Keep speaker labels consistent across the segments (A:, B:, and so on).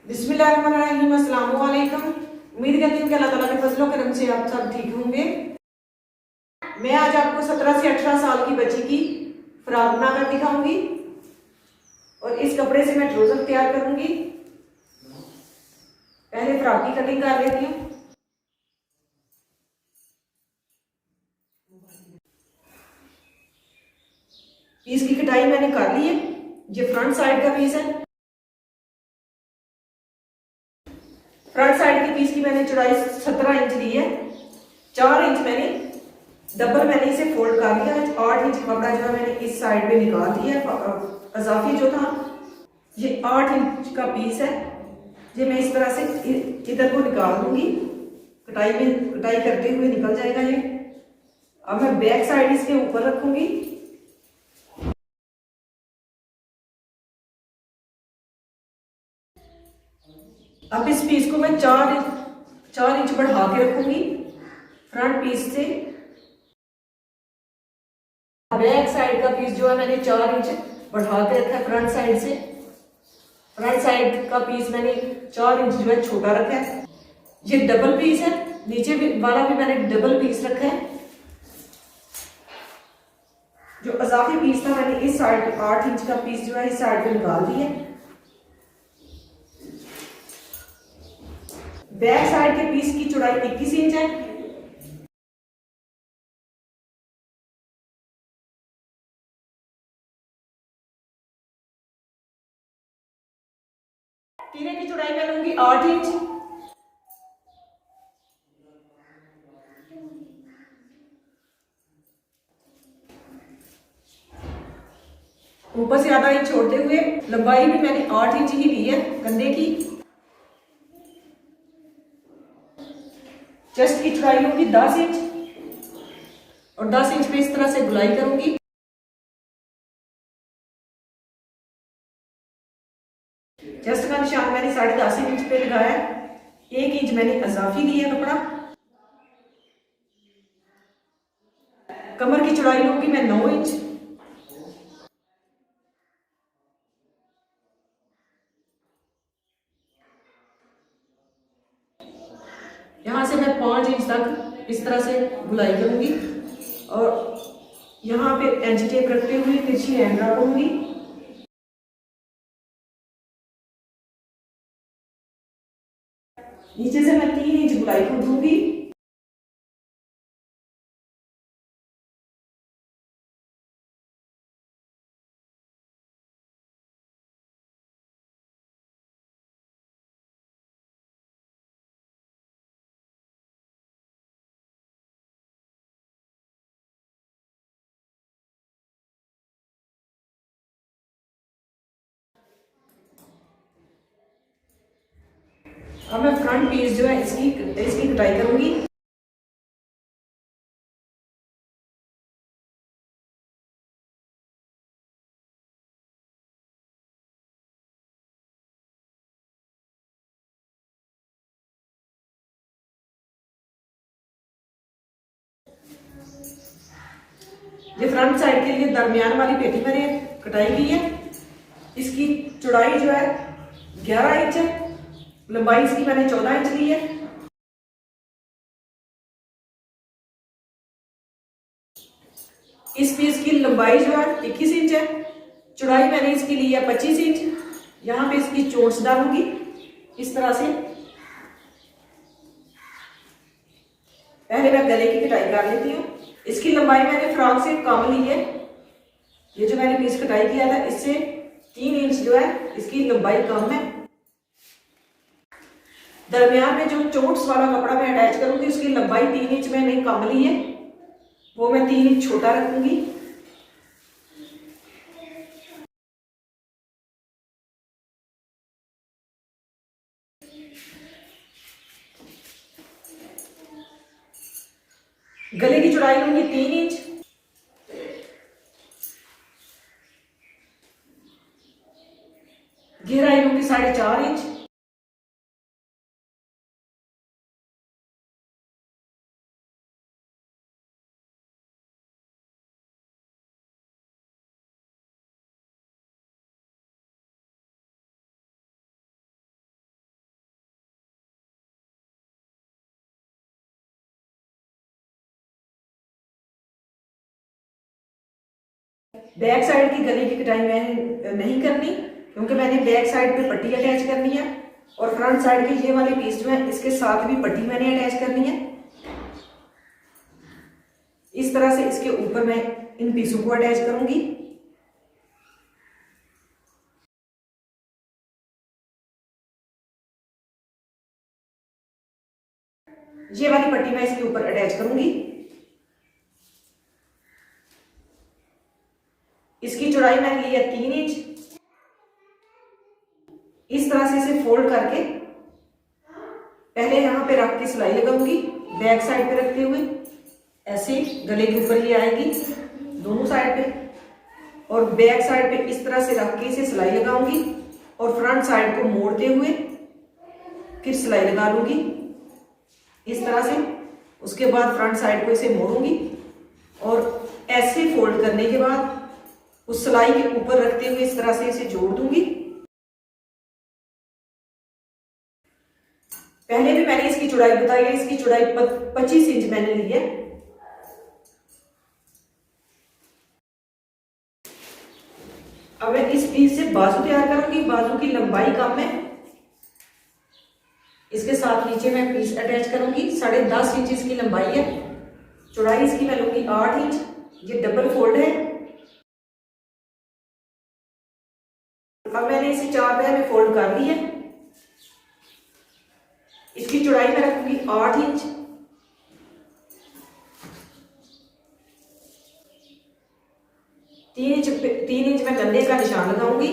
A: बिस्मिल्लाहिर्रहमानिर्रहीम, अस्सलाम वालेकुम। उम्मीद करती हूँ कि अल्लाह ताला के फजलो करम से आप सब ठीक होंगे। मैं आज आपको 17 से 18 साल की बच्ची की फ्रॉक बनाकर दिखाऊंगी और इस कपड़े से मैं ट्राउजर तैयार करूंगी। पहले फ्रॉक की कटिंग कर लेती हूँ। पीस की कटाई मैंने कर ली है। ये फ्रंट साइड का पीस है। फ्रंट साइड की पीस की मैंने चौड़ाई 17 इंच ली है। 4 इंच मैंने डबल मैंने इसे फोल्ड कर लिया है। 8 इंच कपड़ा जो है मैंने इस साइड पे निकाल दिया है। अजाफी जो था ये 8 इंच का पीस है। ये मैं इस तरह से इधर को निकाल दूंगी। कटाई करते हुए निकल जाएगा ये। अब मैं बैक साइड इसके ऊपर रखूंगी। अब इस पीस को मैं 4 इंच बढ़ा के रखूंगी फ्रंट पीस से। बैक साइड का पीस जो है मैंने 4 इंच बढ़ा के रखा है फ्रंट साइड से। फ्रंट साइड का पीस मैंने 4 इंच जो है छोटा रखा है। ये डबल पीस है। नीचे वाला भी मैंने डबल पीस रखा है। जो अजाफी पीस था मैंने इस साइड 8 इंच का पीस जो है इस साइड पे निकाल दिया। बैक साइड के पीस की चौड़ाई 21 इंच है। तीरे की चौड़ाई मैं लूंगी 8 इंच। ऊपर से आधा इंच छोड़ते हुए लंबाई भी मैंने 8 इंच ही ली है कंधे की। चेस्ट की चौड़ाई लूंगी 10 इंच और 10 इंच पे इस तरह से गुलाई करूंगी। चेस्ट का निशान मैंने 10.5 इंच पे लगाया है। 1 इंच मैंने अजाफी लिया कपड़ा। कमर की चौड़ाई लूंगी मैं 9 इंच। यहां से मैं 5 इंच तक इस तरह से गुलाई करूंगी और यहाँ पे एंच टेप रखते हुए तिरछी लाइन ड्रा करूंगी। नीचे से मैं 3 इंच गुलाई को दूंगी। अब मैं फ्रंट पीस जो है इसकी कटाई करूंगी। ये फ्रंट साइड के लिए दरमियान वाली पेटी मैंने कटाई की है। इसकी चौड़ाई जो है 11 इंच है। लंबाई इसकी मैंने 14 इंच ली है। इस पीस की लंबाई जो है 21 इंच है। चौड़ाई मैंने इसकी ली है 25 इंच। यहाँ पे इसकी चोंच डालूंगी इस तरह से। पहले मैं गले की कटाई कर लेती हूँ। इसकी लंबाई मैंने फ्रॉक से कम ली है। ये जो मैंने पीस कटाई किया था इससे 3 इंच जो है इसकी लंबाई कम है। दरमियान में जो चोट्स वाला कपड़ा मैं अटैच करूंगी उसकी लंबाई 3 इंच मैंने कम ली है। वो मैं 3 इंच छोटा रखूंगी। गले की चौड़ाई लूंगी 3 इंच। गहराई लूंगी 4.5 इंच। बैक साइड की गले की कटाई मैंने नहीं करनी, क्योंकि मैंने बैक साइड पे पट्टी अटैच करनी है और फ्रंट साइड के ये वाले पीस जो है इसके साथ भी पट्टी मैंने अटैच करनी है। इस तरह से इसके ऊपर मैं इन पीसों को अटैच करूंगी। ये वाली पट्टी मैं इसके ऊपर अटैच करूंगी। इसकी चौड़ाई मैंने ली है 3 इंच। इस तरह से इसे फोल्ड करके पहले यहां पे रख के सिलाई लगाऊंगी, बैक साइड पे रखते हुए ऐसे गले के ऊपर ये आएगी दोनों साइड पे, और बैक साइड पे इस तरह से रख के इसे सिलाई लगाऊंगी और फ्रंट साइड को मोड़ते हुए फिर सिलाई लगा लूंगी इस तरह से। उसके बाद फ्रंट साइड को इसे मोड़ूंगी और ऐसे फोल्ड करने के बाद उस सिलाई के ऊपर रखते हुए इस तरह से इसे जोड़ दूंगी। पहले भी मैंने इसकी चौड़ाई बताई है, इसकी चौड़ाई 25 इंच मैंने ली है। अब मैं इस पीस से बाजू तैयार करूंगी। बाजू की लंबाई कम है, इसके साथ नीचे मैं पीस अटैच करूंगी। 10.5 इंच इसकी लंबाई है, चौड़ाई इसकी मैं लूंगी 8 इंच। ये डबल फोल्ड है। अब मैंने इसे 4 तह में फोल्ड कर ली है। इसकी चौड़ाई मैं रखूंगी 8 इंच। तीन इंच मैं कंधे का निशान लगाऊंगी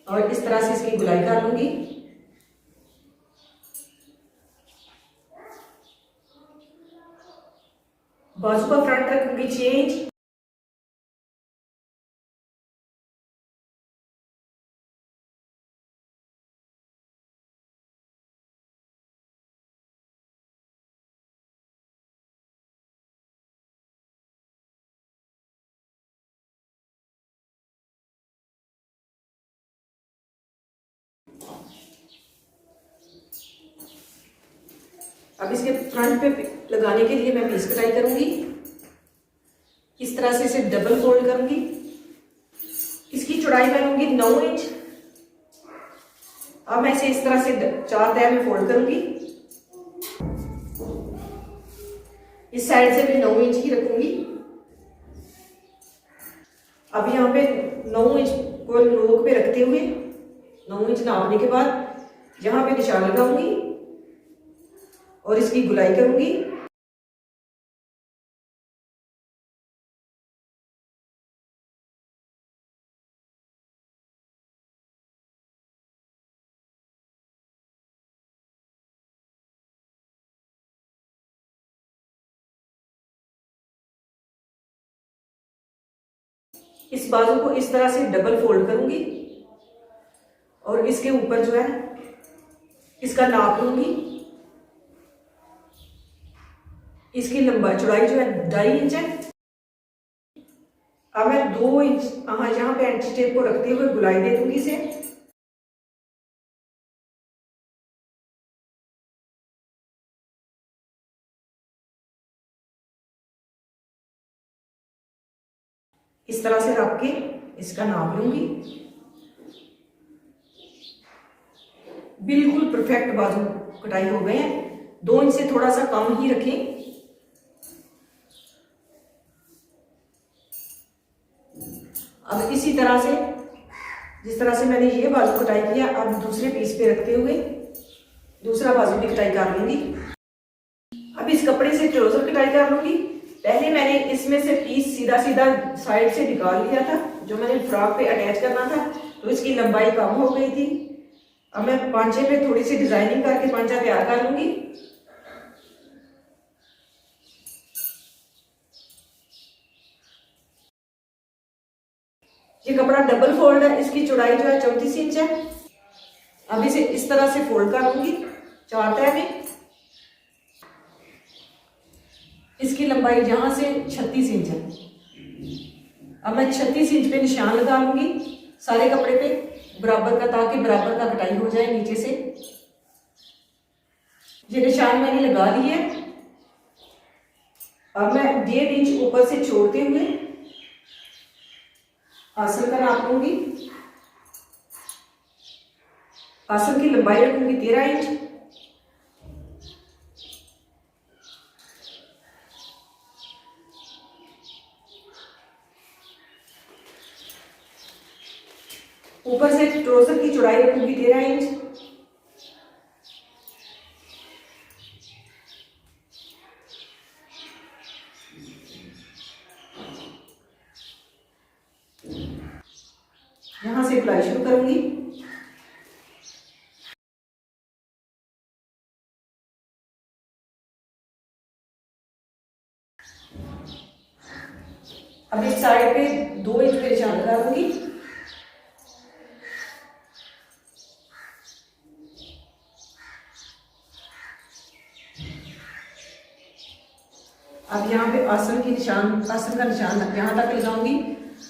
A: और इस तरह से इसकी गुलाई कर लूंगी। बाजू का फ्रंट रखूंगी 6 इंच। अब इसके फ्रंट पे लगाने के लिए मैं पीस कटाई करूंगी। इस तरह से इसे डबल फोल्ड करूंगी। इसकी चौड़ाई मैं लूंगी 9 इंच। अब मैं इसे इस तरह से 4 तह में फोल्ड करूंगी। इस साइड से भी 9 इंच ही रखूंगी। अब यहाँ पे 9 इंच को नोक पे रखते हुए 9 इंच नापने के बाद यहाँ पे निशान लगाऊंगी और इसकी गुलाई करूंगी। इस बाजू को इस तरह से डबल फोल्ड करूंगी और इसके ऊपर जो है इसका नाप लूंगी। इसकी लंबाई चौड़ाई जो है 2.5 इंच है। अब मैं 2 इंच यहाँ पे एंटी टेप को रखते हुए गुलाई दे दूंगी इसे। इस तरह से रख के इसका नाप लूंगी। बिल्कुल परफेक्ट बाजू कटाई हो गए हैं। 2 इंच से थोड़ा सा कम ही रखें। अब इसी तरह से जिस तरह से मैंने ये बाजू कटाई किया, अब दूसरे पीस पे रखते हुए दूसरा बाजू भी कटाई कर लूंगी। अब इस कपड़े से ट्राउजर कटाई कर लूंगी। पहले मैंने इसमें से पीस सीधा सीधा साइड से निकाल लिया था, जो मैंने फ्रॉक पे अटैच करना था, तो इसकी लंबाई कम हो गई थी। अब मैं पांचे पे थोड़ी सी डिजाइनिंग करके पांचा तैयार कर लूंगी। ये कपड़ा डबल फोल्ड है, इसकी चौड़ाई जो है 34 इंच है। अब इसे इस तरह से फोल्ड कर लूंगी 4 तह में। इसकी लंबाई यहां से 36 इंच है। अब मैं 36 इंच पे निशान लगा लूंगी सारे कपड़े पे बराबर का, ताकि बराबर का कटाई हो जाए नीचे से। ये निशान मैंने लगा लिए। अब मैं 1.5 इंच ऊपर से छोड़ते हुए आसन का नाप लूंगी। आसन की लंबाई रखूंगी 13 इंच। ऊपर से ट्राउजर की चौड़ाई रखूंगी 13 इंच। यहां से गुलाई शुरू करूंगी। अब इस साइड पे 2 इंच पे निशान लगा दूंगी। अब यहाँ पे आसन का निशान यहाँ तक लगाऊंगी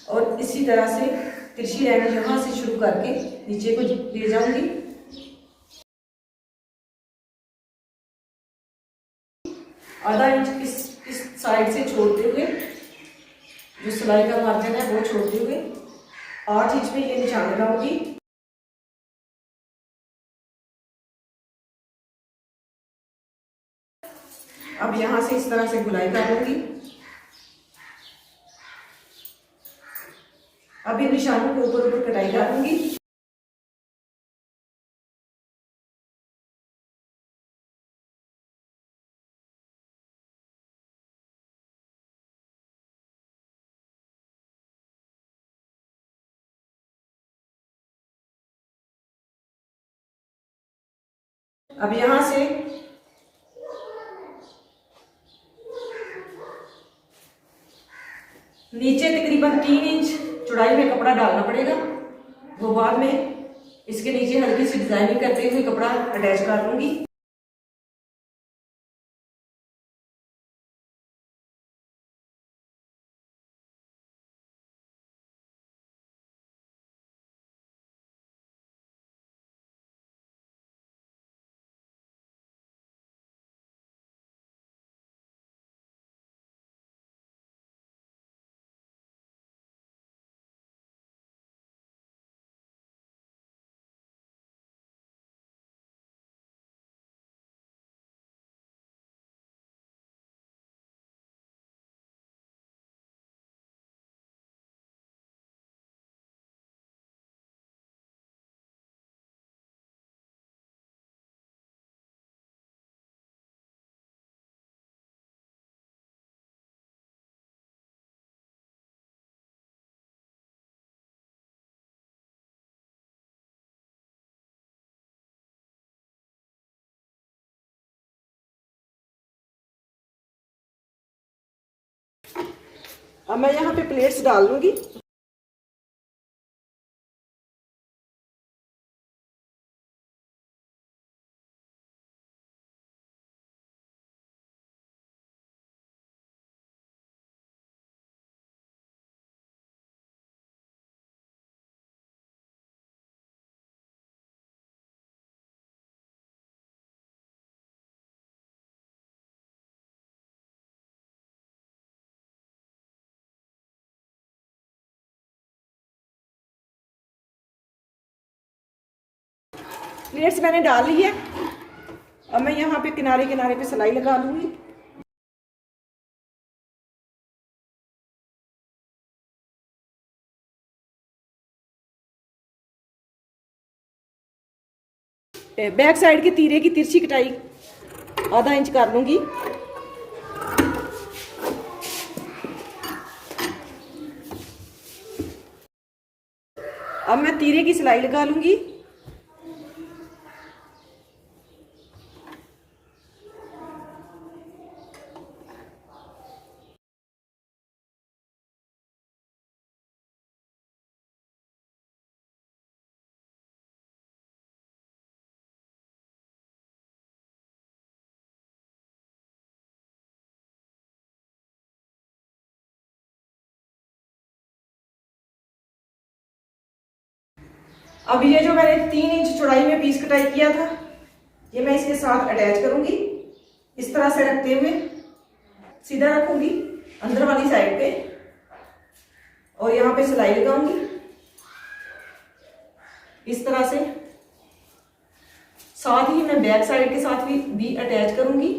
A: और इसी तरह से तिरछी लाइन यहाँ से शुरू करके नीचे को ले जाऊंगी। आधा इंच इस साइड से छोड़ते हुए, जो सिलाई का मार्जिन है वो छोड़ते हुए 8 इंच में ये निशान लगाऊंगी। अब यहां से इस तरह से गुलाई कर लूंगी। अब इन निशानों के ऊपर ऊपर कटाई कर लूंगी। अब यहां से नीचे तकरीबन 3 इंच चौड़ाई में कपड़ा डालना पड़ेगा। वो बाद में इसके नीचे हल्की सी डिजाइनिंग करते हुए कपड़ा अटैच कर लूंगी। अब मैं यहाँ पे प्लेट्स डाल दूंगी। प्लेट्स मैंने डाल ली है। अब मैं यहाँ पे किनारे किनारे पे सिलाई लगा लूंगी। बैक साइड के तीरे की तिरछी कटाई आधा इंच कर लूंगी। अब मैं तीरे की सिलाई लगा लूंगी। अब ये जो मैंने 3 इंच चौड़ाई में पीस कटाई किया था, ये मैं इसके साथ अटैच करूंगी। इस तरह से रखते हुए सीधा रखूंगी अंदर वाली साइड पे। और यहाँ पे सिलाई लगाऊंगी इस तरह से। साथ ही मैं बैक साइड के साथ भी अटैच करूंगी।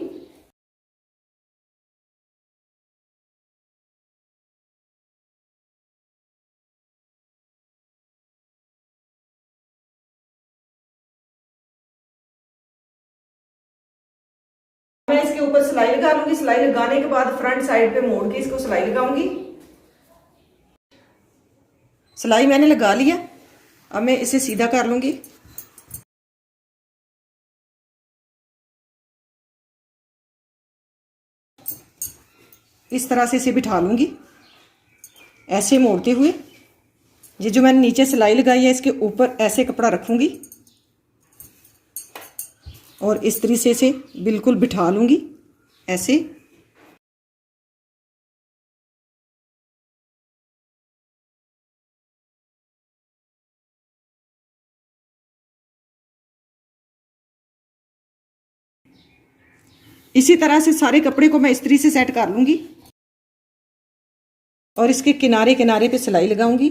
A: मैं इसके ऊपर सिलाई लगा लूंगी। सिलाई लगाने के बाद फ्रंट साइड पे मोड़ के इसको सिलाई लगाऊंगी। सिलाई मैंने लगा लिया, अब मैं इसे सीधा कर लूंगी। इस तरह से इसे बिठा लूंगी ऐसे मोड़ते हुए। ये जो मैंने नीचे सिलाई लगाई है इसके ऊपर ऐसे कपड़ा रखूंगी और इस तरह से इसे बिल्कुल बिठा लूंगी ऐसे। इसी तरह से सारे कपड़े को मैं इस तरह से सेट कर लूंगी और इसके किनारे किनारे पे सिलाई लगाऊंगी।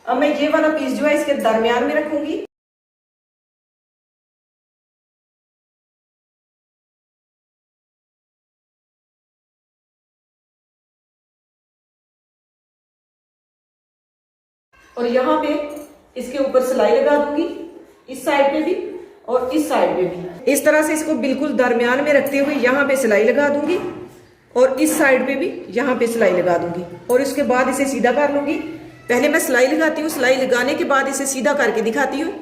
A: अब मैं ये वाला पीस जो है इसके दरमियान में रखूंगी। और यहाँ पे इसके ऊपर सिलाई लगा दूंगी, इस साइड पे भी और इस साइड पे भी। इस तरह से इसको बिल्कुल दरमियान में रखते हुए यहाँ पे सिलाई लगा दूंगी और इस साइड पे भी यहाँ पे सिलाई लगा दूंगी और इसके बाद इसे सीधा कर लूंगी। पहले मैं सिलाई लगाती हूँ, सिलाई लगाने के बाद इसे सीधा करके दिखाती हूँ।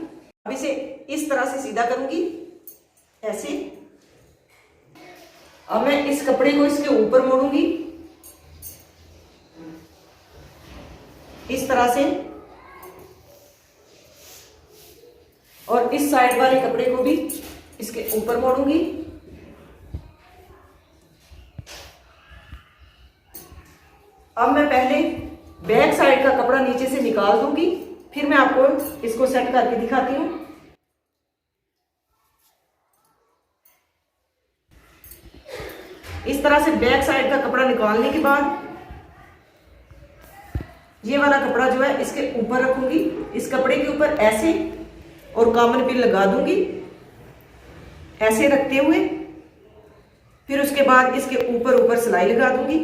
A: अब इसे इस तरह से सीधा करूंगी ऐसे। अब मैं इस कपड़े को इसके ऊपर मोड़ूंगी इस तरह से और इस साइड वाले कपड़े को भी इसके ऊपर मोड़ूंगी। अब मैं पहले बैक साइड का कपड़ा नीचे से निकाल दूंगी, फिर मैं आपको इसको सेट करके दिखाती हूँ। इस तरह से बैक साइड का कपड़ा निकालने के बाद ये वाला कपड़ा जो है इसके ऊपर रखूंगी, इस कपड़े के ऊपर ऐसे और कॉमन पिन लगा दूंगी ऐसे रखते हुए। फिर उसके बाद इसके ऊपर ऊपर सिलाई लगा दूंगी।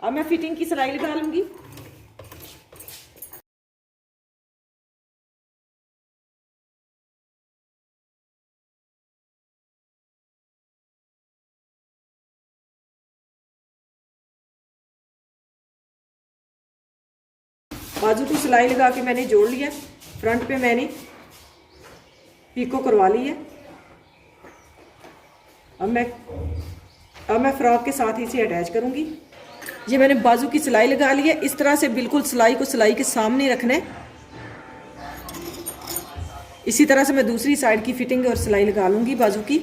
A: अब मैं फिटिंग की सिलाई लगा लूंगी। बाजू को सिलाई लगा के मैंने जोड़ लिया, फ्रंट पे मैंने पीको करवा ली है। अब मैं फ्रॉक के साथ ही इसे अटैच करूंगी। ये मैंने बाजू की सिलाई लगा ली है। इस तरह से बिल्कुल सिलाई को सिलाई के सामने रखना है। इसी तरह से मैं दूसरी साइड की फिटिंग और सिलाई लगा लूंगी बाजू की।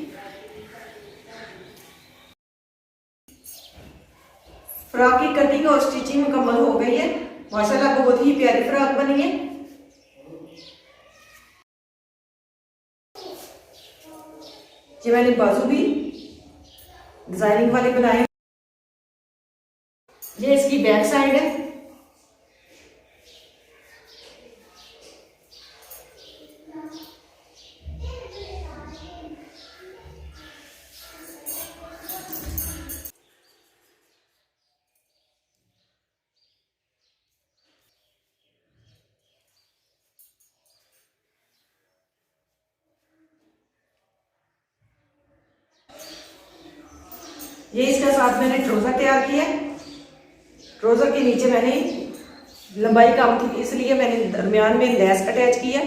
A: फ्रॉक की कटिंग और स्टिचिंग मुकम्मल हो गई है। माशाल्लाह बहुत ही प्यारी फ्रॉक बनी है। ये मैंने बाजू भी डिजाइनिंग वाले बनाए। ये इसकी बैक साइड है। ये इसका साथ मैंने ट्राउजर तैयार किया है। ट्राउजर के नीचे मैंने लंबाई कम थी इसलिए मैंने दरमियान में लेस अटैच की है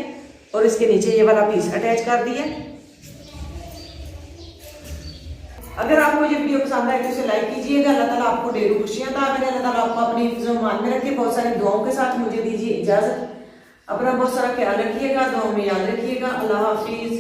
A: और इसके नीचे ये वाला पीस अटैच कर दिया। अगर आपको ये वीडियो पसंद आए तो इसे लाइक कीजिएगा। अल्लाह ताला आपको ढेरों खुशियां अता करें। अल्लाह ताला आपको अपनी हिफ्ज़ व मान में रखे। बहुत सारी दुआओं के साथ मुझे दीजिए इजाजत। अपना बहुत सारा ख्याल रखिएगा, दुआओं में याद रखिएगा। अल्लाह हाफिज।